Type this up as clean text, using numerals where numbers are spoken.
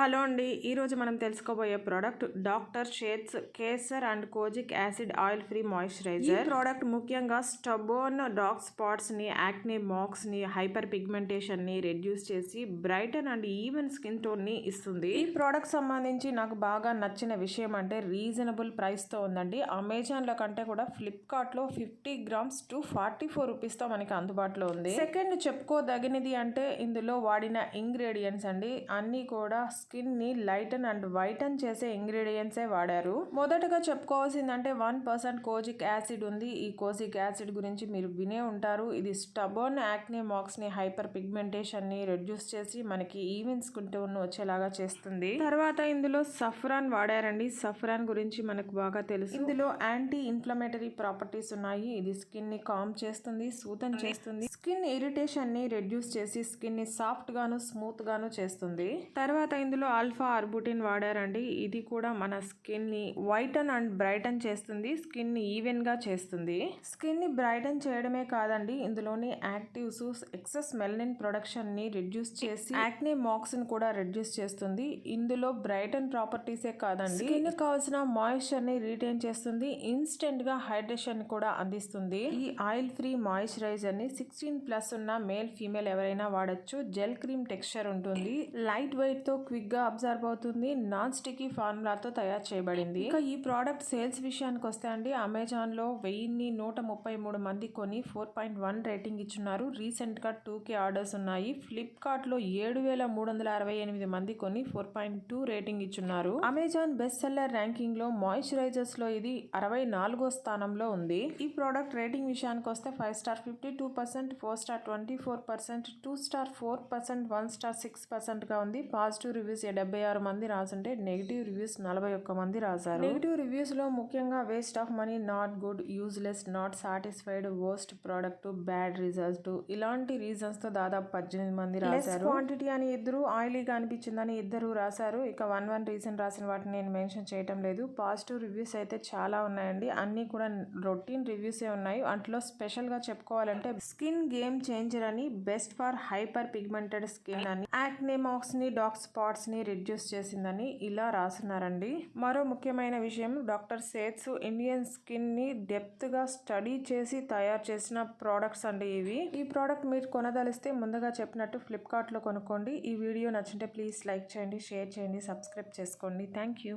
Hello అండి, ఈరోజు మనం తెలుసుకోబోయే product doctor Sheth's Kesar and kojic acid oil free moisturiser. ఈ ప్రోడక్ట్ ముఖ్యంగా స్టబోర్న్ డార్క్ స్పాట్స్ ని, యాక్నే మార్క్స్ ని, హైపర్ పిగ్మెంటేషన్ ని రెడ్యూస్ చేసి brighten and even skin tone ని ఇస్తుంది. ఈ ప్రోడక్ట్ సంబంధించి నాకు బాగా నచ్చిన విషయం అంటే రీజనబుల్ ప్రైస్ తో ఉందండి. అమెజాన్ లో కంటే కూడా ఫ్లిప్కార్ట్ లో 50 grams to 44 rupees తో మనకి అందుబాటులో ఉంది. సెకండ్ చెప్పుకోదగినది అంటే ఇందులో వాడిన ఇంగ్రీడియంట్స్ అండి, అన్ని కూడా స్కిన్ ని లైటన్ అండ్ వైటన్ చేసే ఇంగ్రీడియంట్సే వాడారు. మొదటగా చెప్పుకోవాల్సిందంటే 1% కోజిక్ యాసిడ్ ఉంది. ఈ కోజిక్ యాసిడ్ గురించి మీరు వినే ఉంటారు. ఇది స్టబోర్న్ యాక్నే మార్క్స్ ని, హైపర్ పిగ్మెంటేషన్ ని రెడ్యూస్ చేసి మనకి ఈవెన్ స్కిన్ టోన్ వచ్చేలాగా చేస్తుంది. తర్వాత ఇందులో సఫ్రాన్ వాడారండి. సఫ్రాన్ గురించి మనకు బాగా తెలుసు. ఇందులో యాంటీ ఇన్ఫ్లమేటరీ ప్రాపర్టీస్ ఉన్నాయి. ఇది స్కిన్ ని కామ్ చేస్తుంది, సూతన్ చేస్తుంది, స్కిన్ ఇరిటేషన్ ని రెడ్యూస్ చేసి స్కిన్ ని సాఫ్ట్ గాను స్మూత్ గాను చేస్తుంది. తర్వాత ఇందులో ఆల్ఫా ఆర్బుటిన్ వాడారండి. ఇది కూడా మన స్కిన్ ని వైటన్ అండ్ బ్రైటన్ చేస్తుంది, స్కిన్ ని ఈవెన్ గా చేస్తుంది. స్కిన్ ని బ్రైటన్ చేయడమే కాదండి, ఇందులోని యాక్టివ్స్ ఎక్సెస్ మెలనిన్ ప్రొడక్షన్ ని రెడ్యూస్ చేసి యాక్నే మార్క్స్ ని కూడా రెడ్యూస్ చేస్తుంది. ఇందులో బ్రైటన్ ప్రాపర్టీసే కాదండి, స్కిన్ కి కావాల్సిన మాయిశ్చర్ ని రీటైన్ చేస్తుంది, ఇన్స్టెంట్ గా హైడ్రేషన్ కూడా అందిస్తుంది. ఈ ఆయిల్ ఫ్రీ మాయిశ్చరైజర్ ని 16+ ఉన్న మేల్ ఫీమేల్ ఎవరైనా వాడచ్చు. జెల్ క్రీమ్ టెక్స్చర్ ఉంటుంది, లైట్ వెయిట్ తో క్విక్ గా అబ్జర్వ్ అవుతుంది, నాన్ స్టికీ ఫార్ములాతో తయారు చేయబడింది. ఇంకా ఈ ప్రోడక్ట్ సేల్స్ విషయానికి వస్తే అండి, అమెజాన్ లో 1133 మంది కొని 4.1 రేటింగ్ ఇచ్చున్నారు. రీసెంట్ గా 2K ఆర్డర్స్ ఉన్నాయి. ఫ్లిప్కార్ట్ లో 7368 మంది కొని 4.2 రేటింగ్ ఇచ్చున్నారు. అమెజాన్ బెస్ట్ సెల్లర్ ర్యాంకింగ్ లో మాయిశ్చరైజర్స్ లో ఇది 64వ స్థానంలో ఉంది. ఈ ప్రోడక్ట్ రేటింగ్ విషయానికి వస్తే 5 స్టార్ 52%, 4 స్టార్ 24%, 2 స్టార్ 4%, 1 స్టార్ 6% గా ఉంది. పాజిటివ్ రివ్యూస్ 76 మంది రాసుంటే నెగిటివ్ రివ్యూస్ 41 మంది రాశారు. నెగిటివ్ రివ్యూస్ లో ముఖ్యంగా waste of money, not good, useless, not satisfied, worst product, bad result, ఇలాంటి రీజన్స్ తో దాదాపు 18 మంది రాశారు. క్వాంటిటీ అని ఇద్దరు, ఆయిలీగా అనిపించిందని ఇద్దరు రాశారు. ఇక 1 రీజన్ రాసిన వాటిని నేను మెన్షన్ చేయటం లేదు. పాజిటివ్ రివ్యూస్ అయితే చాలా ఉన్నాయండి, అన్ని కూడా రొటీన్ రివ్యూసే ఉన్నాయి. అంట్లో స్పెషల్ గా చెప్పుకోవాలంటే స్కిన్ గేమ్ చేంజర్ అని, best for hyper pigmented skin అని, యాక్నే మార్క్స్ ని, డార్క్ స్పాట్స్ ని రెడ్యూస్ చేసిందని ఇలా రాస్తున్నారండి. మరో ముఖ్యమైన విషయం, డాక్టర్ షేట్స్ ఇండియన్ స్కిన్ ని డెప్త్ గా స్టడీ చేసి తయారు చేసిన ప్రోడక్ట్స్ అండి ఇవి. ఈ ప్రోడక్ట్ మీరు కొనదలిస్తే ముందుగా చెప్పినట్టు ఫ్లిప్కార్ట్ లో కొనుక్కోండి. ఈ వీడియో నచ్చింటే ప్లీజ్ లైక్ చేయండి, షేర్ చేయండి, సబ్స్క్రైబ్ చేసుకోండి. Thank you.